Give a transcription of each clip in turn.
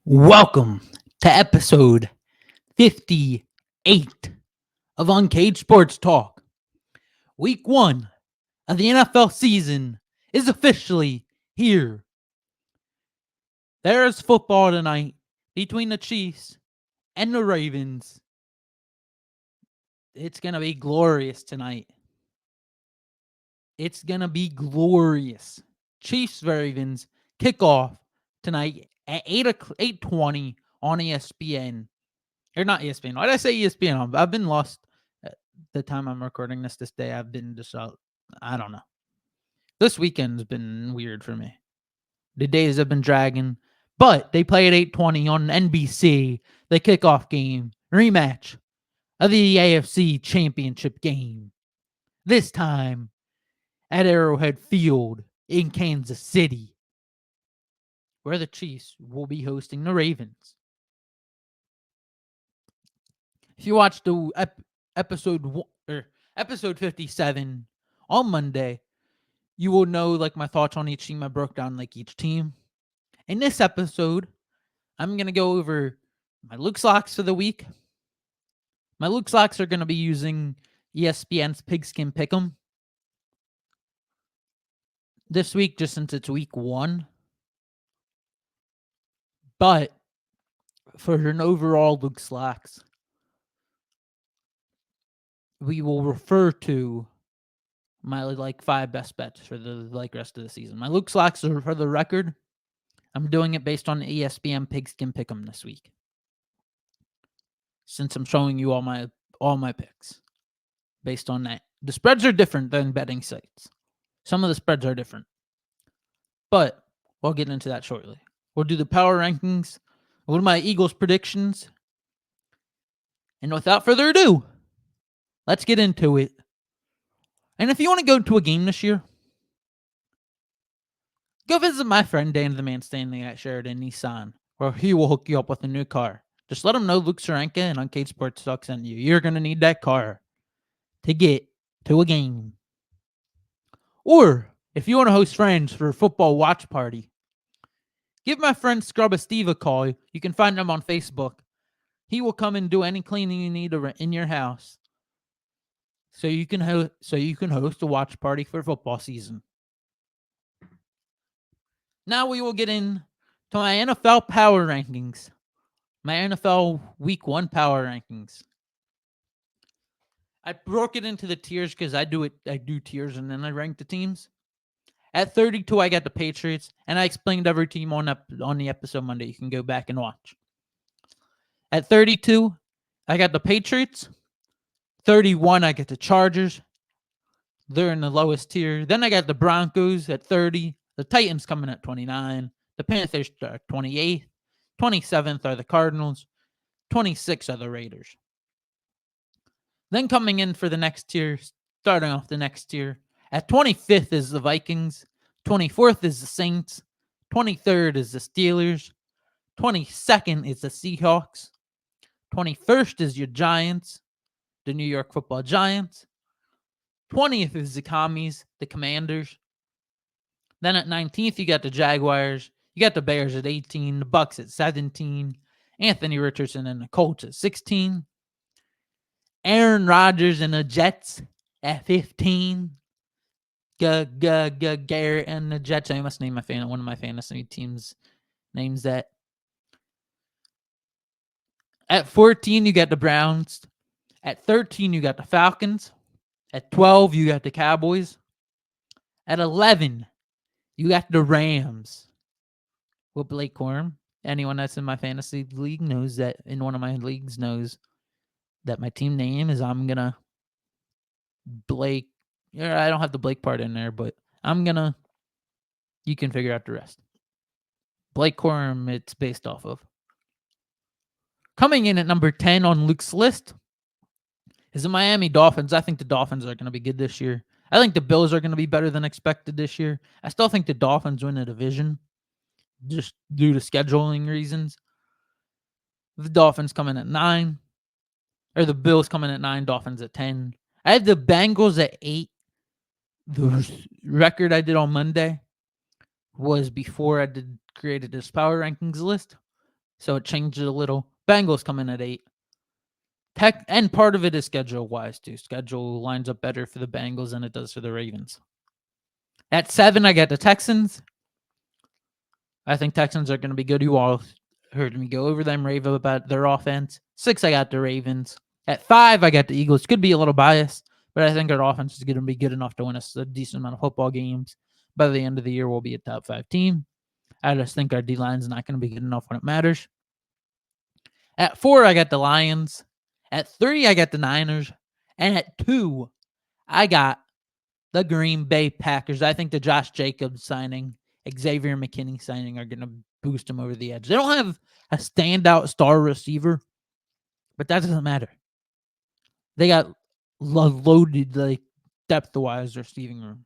Welcome to episode 58 of Uncaged Sports Talk. Week 1 of the NFL season is officially here. There is football tonight between the Chiefs and the Ravens. It's going to be glorious tonight. It's going to be glorious. Chiefs Ravens kick off tonight at 8:20 on ESPN. Or not ESPN. Why did I say ESPN? I've been lost at the time I'm recording this day. I've been just I don't know. This weekend's been weird for me. The days have been dragging. But they play at 8:20 on NBC. The kickoff game. Rematch of the AFC Championship game. This time at Arrowhead Field in Kansas City, where the Chiefs will be hosting the Ravens. If you watched the episode 57 on Monday, you will know like my thoughts on each team. I broke down like each team. In this episode, I'm gonna go over my Luke's locks for the week. My Luke's locks are gonna be using ESPN's Pigskin Pick'em this week, just since it's week 1. But for an overall Luke's locks, we will refer to my 5 best bets for the rest of the season. My Luke's locks are, for the record, I'm doing it based on ESPN Pigskin Pick'em this week, since I'm showing you all my picks based on that. The spreads are different than betting sites. Some of the spreads are different, but we'll get into that shortly. We'll do the power rankings, we'll do my Eagles predictions, and without further ado, let's get into it. And if you want to go to a game this year, go visit my friend Dan the Man Standing at Sheridan Nissan, where he will hook you up with a new car. Just let him know Luke Saranka and Uncaged Sports Talk sent you. You're going to need that car to get to a game. Or, if you want to host friends for a football watch party, give my friend Scrubba Steve a call. You can find him on Facebook. He will come and do any cleaning you need in your house, so you can host a watch party for football season. Now we will get into my NFL power rankings. My NFL Week 1 power rankings. I broke it into the tiers because I do tiers and then I rank the teams. At 32, I got the Patriots, and I explained every team on the episode Monday. You can go back and watch. At 32, I got the Patriots. 31, I get the Chargers. They're in the lowest tier. Then I got the Broncos at 30. The Titans coming at 29. The Panthers are 28th. 27th are the Cardinals. 26 are the Raiders. Then coming in for the next tier, starting off the next tier, at 25th is the Vikings. 24th is the Saints. 23rd is the Steelers. 22nd is the Seahawks. 21st is your Giants, the New York Football Giants. 20th is the Commies, the Commanders. Then at 19th, you got the Jaguars. You got the Bears at 18, the Bucks at 17, Anthony Richardson and the Colts at 16, Aaron Rodgers and the Jets at 15, Garrett and the Jets. I must name one of my fantasy teams names that. At 14, you got the Browns. At 13, you got the Falcons. At 12, you got the Cowboys. At 11, you got the Rams with Blake Corum. Anyone that's in my fantasy league knows that, in one of my leagues knows that my team name is Blake. I don't have the Blake part in there, but you can figure out the rest. Blake Corum, it's based off of. Coming in at number 10 on Luke's list is the Miami Dolphins. I think the Dolphins are going to be good this year. I think the Bills are going to be better than expected this year. I still think the Dolphins win the division just due to scheduling reasons. The Dolphins coming at 9. Or the Bills coming at 9, Dolphins at 10. I had the Bengals at 8. The record I did on Monday was before I created this power rankings list. So it changes a little. Bengals come in at 8. And part of it is schedule wise too. Schedule lines up better for the Bengals than it does for the Ravens. At 7, I got the Texans. I think Texans are going to be good. You all heard me go over them, rave about their offense. 6, I got the Ravens. At 5, I got the Eagles. Could be a little biased, but I think our offense is going to be good enough to win us a decent amount of football games. By the end of the year, we'll be a top 5 team. I just think our D-line is not going to be good enough when it matters. At 4, I got the Lions. At 3, I got the Niners. And at 2, I got the Green Bay Packers. I think the Josh Jacobs signing, Xavier McKinney signing are going to boost them over the edge. They don't have a standout star receiver, but that doesn't matter. They got loaded, like, depth-wise receiving room.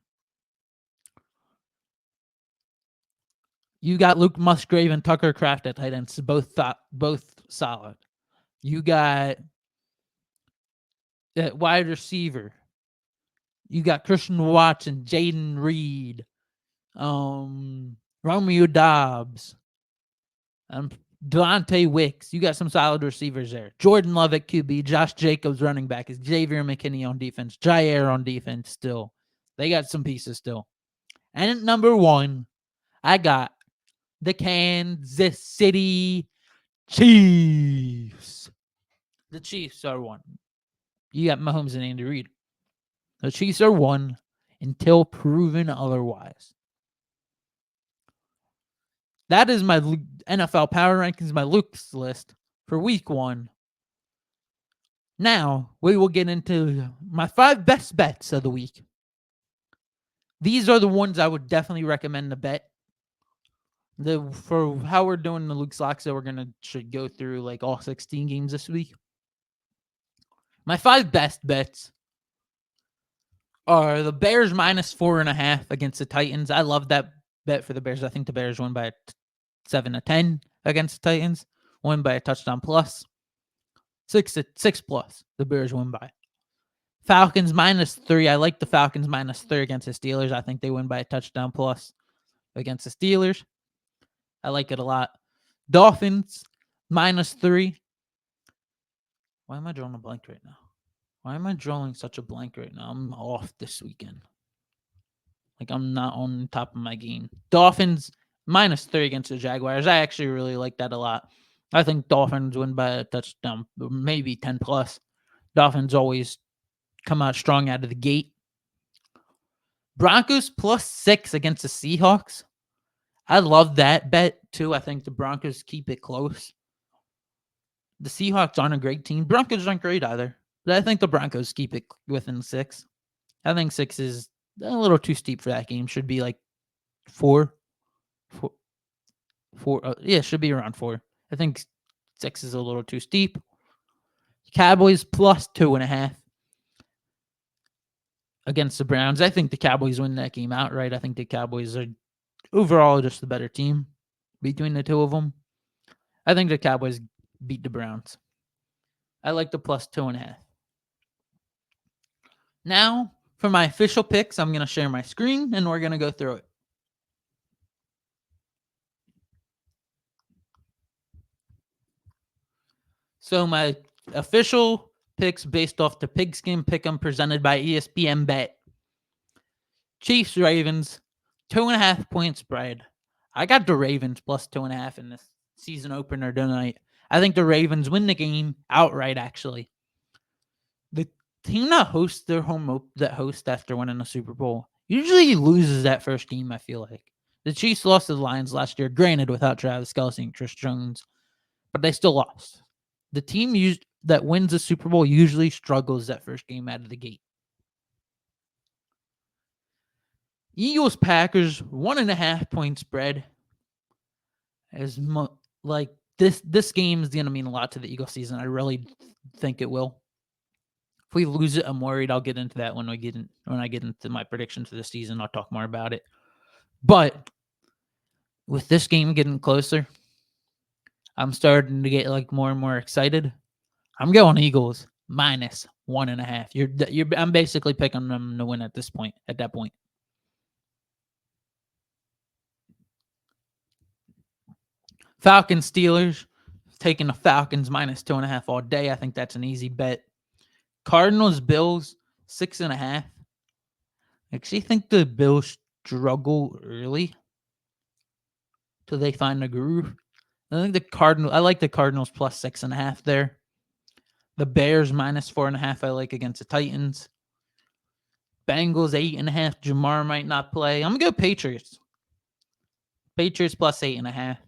You got Luke Musgrave and Tucker Kraft at tight ends, both solid. You got at wide receiver. You got Christian Watson, Jaden Reed, Romeo Dobbs, Delonte Wicks. You got some solid receivers there. Jordan Love at QB, Josh Jacobs running back, Xavier McKinney on defense, Jair on defense still. They got some pieces still. And at number 1, I got the Kansas City Chiefs. The Chiefs are 1. You got Mahomes and Andy Reid. The Chiefs are 1 until proven otherwise. That is my NFL Power Rankings, my Luke's list for week 1. Now, we will get into my 5 best bets of the week. These are the ones I would definitely recommend to bet. For how we're doing the Luke's Locks, so we're should go through like all 16 games this week. My 5 best bets are the Bears minus 4.5 against the Titans. I love that bet for the Bears. I think the Bears win by 7-10 against the Titans. Win by a touchdown plus. 6 plus. The Bears win by. Falcons minus 3. I like the Falcons minus 3 against the Steelers. I think they win by a touchdown plus against the Steelers. I like it a lot. Dolphins minus 3. Why am I drawing a blank right now? Why am I drawing such a blank right now? I'm off this weekend. Like, I'm not on top of my game. Dolphins minus 3 against the Jaguars. I actually really like that a lot. I think Dolphins win by a touchdown, maybe 10 plus. Dolphins always come out strong out of the gate. Broncos plus 6 against the Seahawks. I love that bet too. I think the Broncos keep it close. The Seahawks aren't a great team. Broncos aren't great either. But I think the Broncos keep it within 6. I think 6 is a little too steep for that game. Should be like 4. Yeah, should be around 4. I think 6 is a little too steep. Cowboys plus 2.5 against the Browns. I think the Cowboys win that game outright. I think the Cowboys are overall just the better team between the two of them. I think the Cowboys beat the Browns. I like the plus 2.5. Now, for my official picks, I'm going to share my screen and we're going to go through it. So my official picks based off the Pigskin Pick'em presented by ESPN Bet. Chiefs, Ravens, 2.5 point spread. I got the Ravens plus 2.5 in this season opener tonight. I think the Ravens win the game outright, actually. The team that hosts after winning the Super Bowl usually loses that first game, I feel like. The Chiefs lost to the Lions last year, granted without Travis Kelce and Chris Jones, but they still lost. The team that wins the Super Bowl usually struggles that first game out of the gate. Eagles Packers 1.5 point spread. This game is going to mean a lot to the Eagles season. I really think it will. If we lose it, I'm worried. I'll get into that when I get into my predictions for the season. I'll talk more about it. But with this game getting closer, I'm starting to get like more and more excited. I'm going Eagles minus 1.5. I'm basically picking them to win at that point. Falcons Steelers taking the Falcons minus 2.5 all day. I think that's an easy bet. Cardinals, Bills, 6.5. I actually think the Bills struggle early till they find a groove. I think I like the Cardinals plus 6.5 there. The Bears minus 4.5. I like against the Titans. Bengals 8.5. Jamar might not play. I'm gonna go Patriots. Patriots plus 8.5.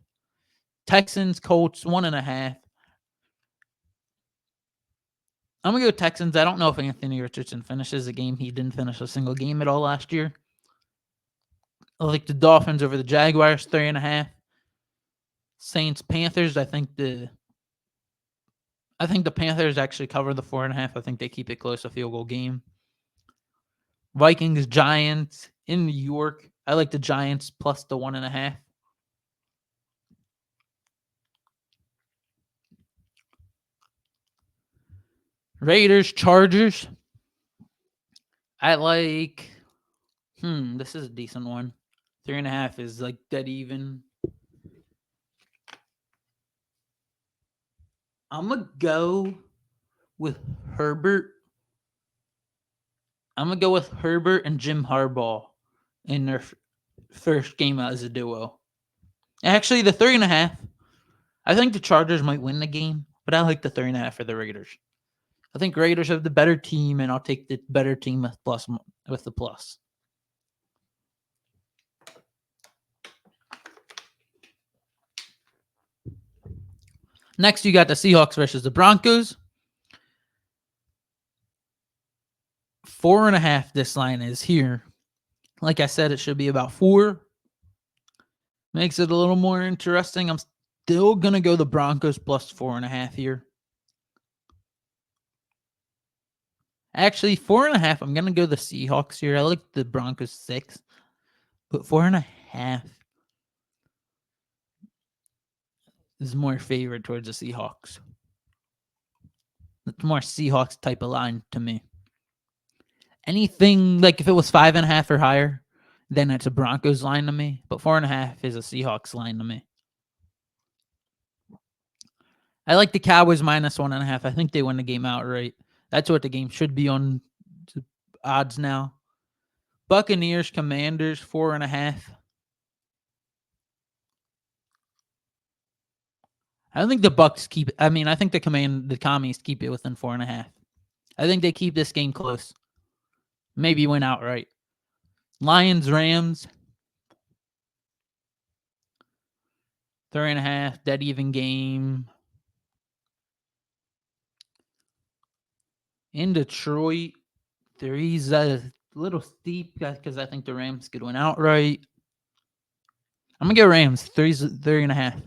Texans, Colts 1.5. I'm gonna go Texans. I don't know if Anthony Richardson finishes a game. He didn't finish a single game at all last year. I like the Dolphins over the Jaguars 3.5. Saints, Panthers. I think the Panthers actually cover the 4.5. I think they keep it close, a field goal game. Vikings, Giants in New York. I like the Giants plus the 1.5. Raiders, Chargers. I like. This is a decent one. 3.5 is like dead even. I'm gonna go with Herbert. I'm gonna go with Herbert and Jim Harbaugh in their first game as a duo. Actually, the 3.5. I think the Chargers might win the game, but I like the 3.5 for the Raiders. I think Raiders have the better team, and I'll take the better team with the plus. Next, you got the Seahawks versus the Broncos. 4.5. This line is here. Like I said, it should be about 4. Makes it a little more interesting. I'm still gonna go the Broncos plus 4.5 here. Actually, 4.5. I'm gonna go the Seahawks here. I like the Broncos 6, but 4.5 is more favored towards the Seahawks. It's more Seahawks type of line to me. Anything like if it was 5.5 or higher, then it's a Broncos line to me. But 4.5 is a Seahawks line to me. I like the Cowboys minus 1.5. I think they win the game outright. That's what the game should be on odds now. Buccaneers, Commanders, 4.5. I don't think the Bucks keep. I think the commies keep it within 4.5. I think they keep this game close. Maybe win outright. Lions, Rams, 3.5. Dead even game. In Detroit, 3's a little steep because I think the Rams could win outright. I'm gonna go Rams. 3.5.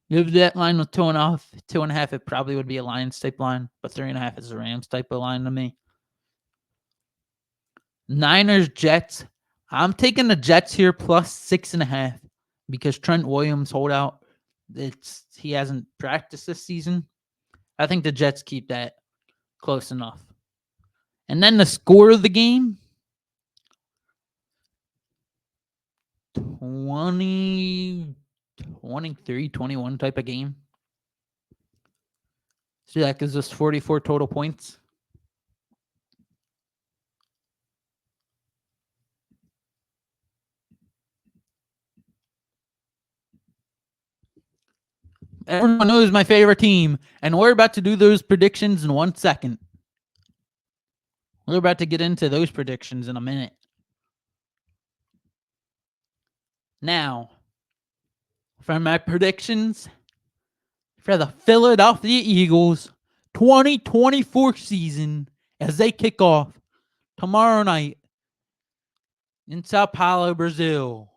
If that line was 2.5, it probably would be a Lions type line, but 3.5 is a Rams type of line to me. Niners, Jets. I'm taking the Jets here plus 6.5 because Trent Williams holdout. He hasn't practiced this season. I think the Jets keep that close enough. And then the score of the game, 23-21 type of game. So that gives us 44 total points. Everyone knows my favorite team, and we're about to do those predictions in 1 second. We're about to get into those predictions in a minute. Now, for my predictions for the Philadelphia Eagles 2024 season as they kick off tomorrow night in Sao Paulo, Brazil.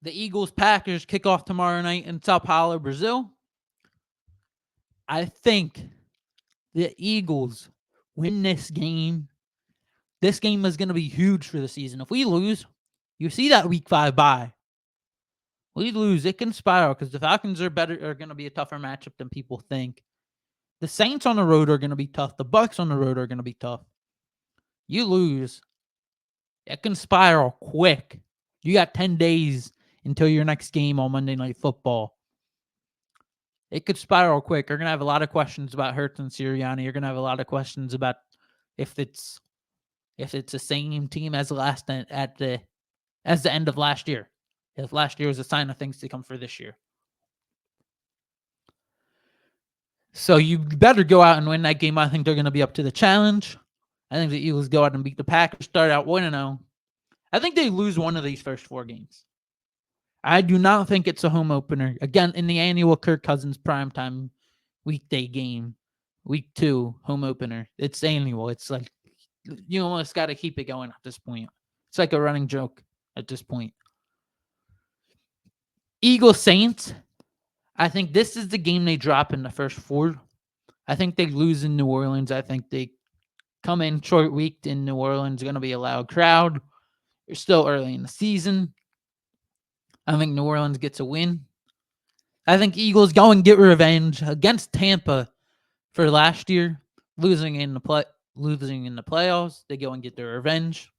The Eagles-Packers kick off tomorrow night in Sao Paulo, Brazil. I think the Eagles win this game. This game is going to be huge for the season. If we lose, you see that week 5 bye. We lose, it can spiral because the Falcons are going to be a tougher matchup than people think. The Saints on the road are going to be tough. The Bucs on the road are going to be tough. You lose, It can spiral quick. You got 10 days until your next game on Monday Night Football. It could spiral quick. You're going to have a lot of questions about Hurts and Sirianni. You're going to have a lot of questions about if it's the same team as the end of last year. If last year was a sign of things to come for this year. So you better go out and win that game. I think they're going to be up to the challenge. I think the Eagles go out and beat the Packers, start out 1-0. I think they lose one of these first 4 games. I do not think it's a home opener. Again, in the annual Kirk Cousins primetime weekday game, week 2 home opener. It's annual. It's like you almost got to keep it going at this point. It's like a running joke at this point. Eagles Saints. I think this is the game they drop in the first 4. I think they lose in New Orleans. I think they come in short week in New Orleans. Going to be a loud crowd. You're still early in the season. I think New Orleans gets a win. I think Eagles go and get revenge against Tampa for last year, losing in the playoffs. They go and get their revenge.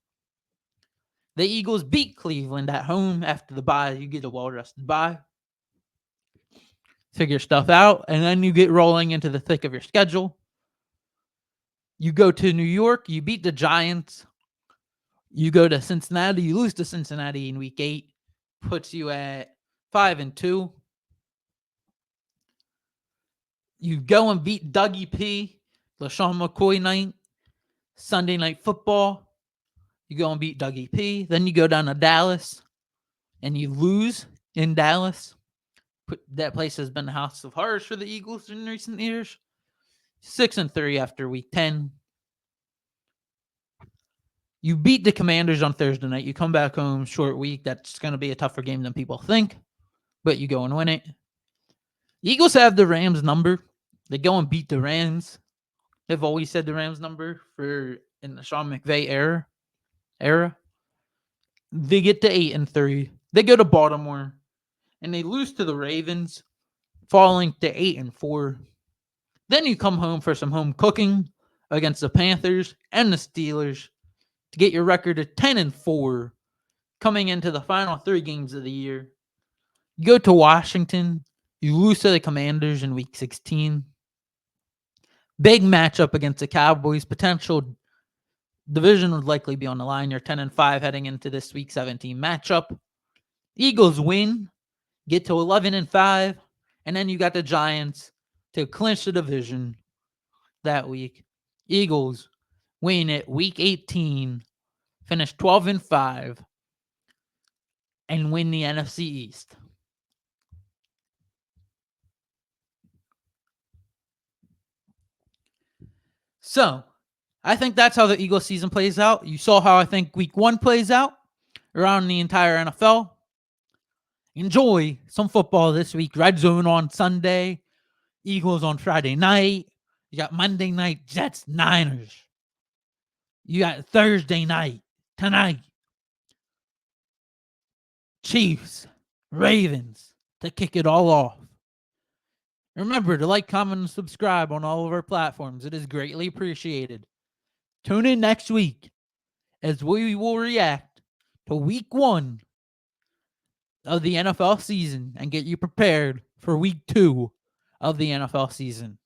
The Eagles beat Cleveland at home after the bye. You get a well-rested bye. Figure stuff out, and then you get rolling into the thick of your schedule. You go to New York. You beat the Giants. You go to Cincinnati. You lose to Cincinnati in week 8. Puts you at 5-2. You go and beat Dougie P. LaShawn McCoy night. Sunday Night Football. You go and beat Dougie P. Then you go down to Dallas. And you lose in Dallas. That place has been a house of horrors for the Eagles in recent years. 6-3 after week 10. You beat the Commanders on Thursday night. You come back home, short week. That's going to be a tougher game than people think. But you go and win it. Eagles have the Rams number. They go and beat the Rams. They've always said the Rams number in the Sean McVay era. They get to 8-3. They go to Baltimore. And they lose to the Ravens, falling to 8-4. Then you come home for some home cooking against the Panthers and the Steelers to get your record of 10-4 coming into the final 3 games of the year. You go to Washington. You lose to the Commanders in week 16. Big matchup against the Cowboys. Potential division would likely be on the line. You're 10-5 heading into this week 17 matchup. Eagles win, get to 11-5, and then you got the Giants to clinch the division that week. Eagles win at week 18, finish 12-5, and win the NFC East. So, I think that's how the Eagles season plays out. You saw how I think week 1 plays out around the entire NFL. Enjoy some football this week. Red Zone on Sunday. Eagles on Friday night. You got Monday night Jets Niners. You got Thursday night tonight. Chiefs, Ravens to kick it all off. Remember to like, comment, and subscribe on all of our platforms. It is greatly appreciated. Tune in next week as we will react to week 1 of the NFL season and get you prepared for week 2 of the NFL season.